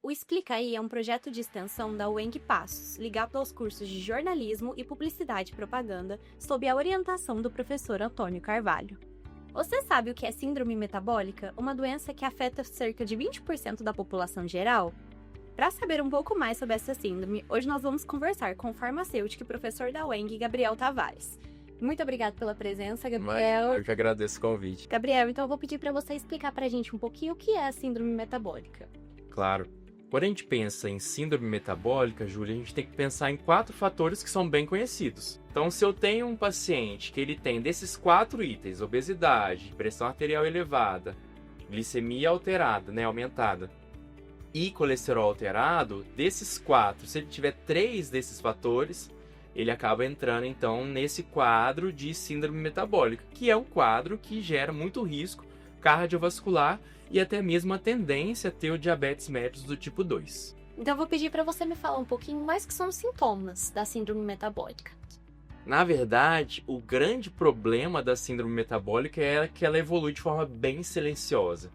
O Explica Aí é um projeto de extensão da UENG Passos, ligado aos cursos de jornalismo e publicidade e propaganda, sob a orientação do professor Antônio Carvalho. Você sabe o que é síndrome metabólica? Uma doença que afeta cerca de 20% da população geral? Para saber um pouco mais sobre essa síndrome, hoje nós vamos conversar com o farmacêutico e professor da UENG, Gabriel Tavares. Muito obrigada pela presença, Gabriel. Eu que agradeço o convite. Gabriel, então eu vou pedir para você explicar para a gente um pouquinho o que é a síndrome metabólica. Claro. Quando a gente pensa em síndrome metabólica, Júlia, a gente tem que pensar em 4 fatores que são bem conhecidos. Então, se eu tenho um paciente que ele tem desses 4 itens, obesidade, pressão arterial elevada, glicemia alterada, aumentada, e colesterol alterado, desses 4, se ele tiver 3 desses fatores, ele acaba entrando, então, nesse quadro de síndrome metabólica, que é um quadro que gera muito risco cardiovascular e até mesmo a tendência a ter o diabetes mellitus do tipo 2. Então eu vou pedir para você me falar um pouquinho mais que são os sintomas da síndrome metabólica. Na verdade, o grande problema da síndrome metabólica é que ela evolui de forma bem silenciosa.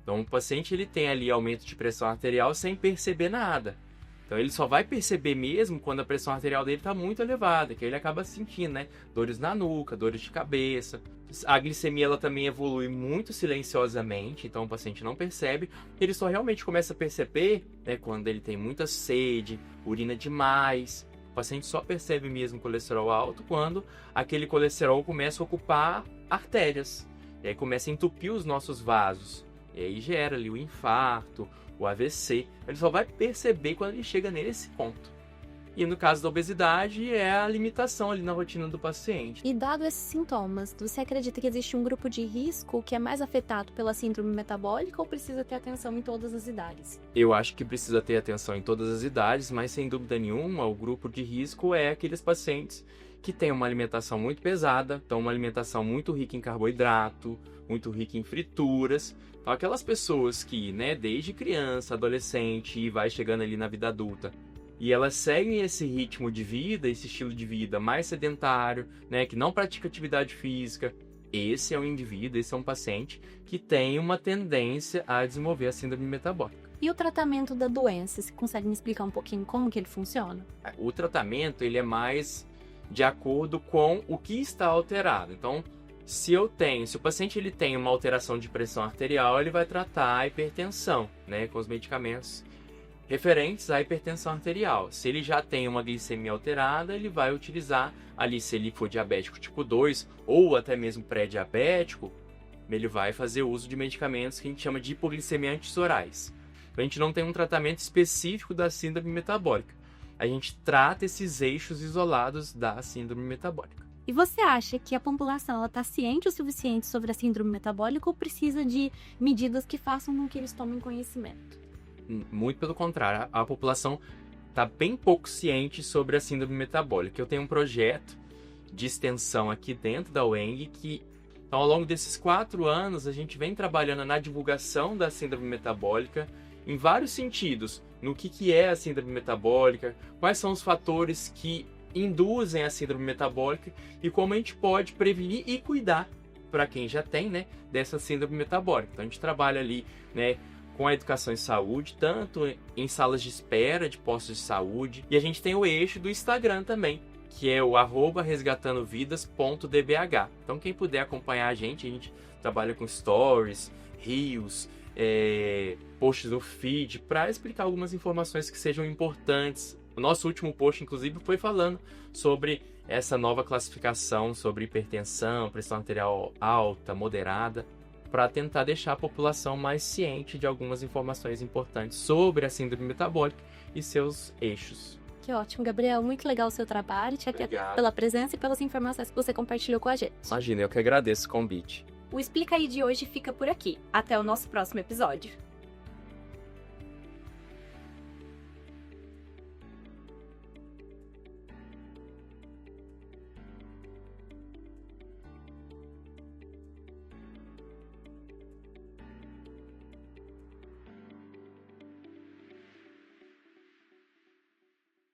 Então o paciente ele tem ali aumento de pressão arterial sem perceber nada. Então ele só vai perceber mesmo quando a pressão arterial dele está muito elevada, que aí ele acaba sentindo, dores na nuca, dores de cabeça. A glicemia ela também evolui muito silenciosamente, então o paciente não percebe. Ele só realmente começa a perceber quando ele tem muita sede, urina demais. O paciente só percebe mesmo colesterol alto quando aquele colesterol começa a ocupar artérias. E aí começa a entupir os nossos vasos. E aí gera ali o infarto, o AVC. Ele só vai perceber quando ele chega nesse ponto. E no caso da obesidade, é a limitação ali na rotina do paciente. E dado esses sintomas, você acredita que existe um grupo de risco que é mais afetado pela síndrome metabólica ou precisa ter atenção em todas as idades? Eu acho que precisa ter atenção em todas as idades, mas sem dúvida nenhuma, o grupo de risco é aqueles pacientes que têm uma alimentação muito pesada, então uma alimentação muito rica em carboidrato, muito rica em frituras. Então aquelas pessoas que, desde criança, adolescente e vai chegando ali na vida adulta, e elas seguem esse ritmo de vida, esse estilo de vida mais sedentário, que não pratica atividade física, esse é um indivíduo, esse é um paciente que tem uma tendência a desenvolver a síndrome metabólica. E o tratamento da doença, você consegue me explicar um pouquinho como que ele funciona? O tratamento ele é mais de acordo com o que está alterado. Então, se o paciente ele tem uma alteração de pressão arterial, ele vai tratar a hipertensão, com os medicamentos referentes à hipertensão arterial. Se ele já tem uma glicemia alterada, ele vai utilizar ali, se ele for diabético tipo 2 ou até mesmo pré-diabético, ele vai fazer uso de medicamentos que a gente chama de hipoglicemiantes orais. A gente não tem um tratamento específico da síndrome metabólica. A gente trata esses eixos isolados da síndrome metabólica. E você acha que a população está ciente o suficiente sobre a síndrome metabólica ou precisa de medidas que façam com que eles tomem conhecimento? Muito pelo contrário, a população está bem pouco ciente sobre a síndrome metabólica. Eu tenho um projeto de extensão aqui dentro da UENG que, então, ao longo desses 4 anos, a gente vem trabalhando na divulgação da síndrome metabólica em vários sentidos. No que é a síndrome metabólica, quais são os fatores que induzem a síndrome metabólica e como a gente pode prevenir e cuidar para quem já tem, dessa síndrome metabólica. Então a gente trabalha ali, com a educação em saúde, tanto em salas de espera de postos de saúde, e a gente tem o eixo do Instagram também, que é o @resgatandovidas.dbh. Então quem puder acompanhar a gente trabalha com stories, reels, posts no feed, para explicar algumas informações que sejam importantes. O nosso último post, inclusive, foi falando sobre essa nova classificação sobre hipertensão, pressão arterial alta, moderada, para tentar deixar a população mais ciente de algumas informações importantes sobre a síndrome metabólica e seus eixos. Que ótimo, Gabriel. Muito legal o seu trabalho. Te agradeço pela presença e pelas informações que você compartilhou com a gente. Imagina, eu que agradeço o convite. O Explica Aí de hoje fica por aqui. Até o nosso próximo episódio.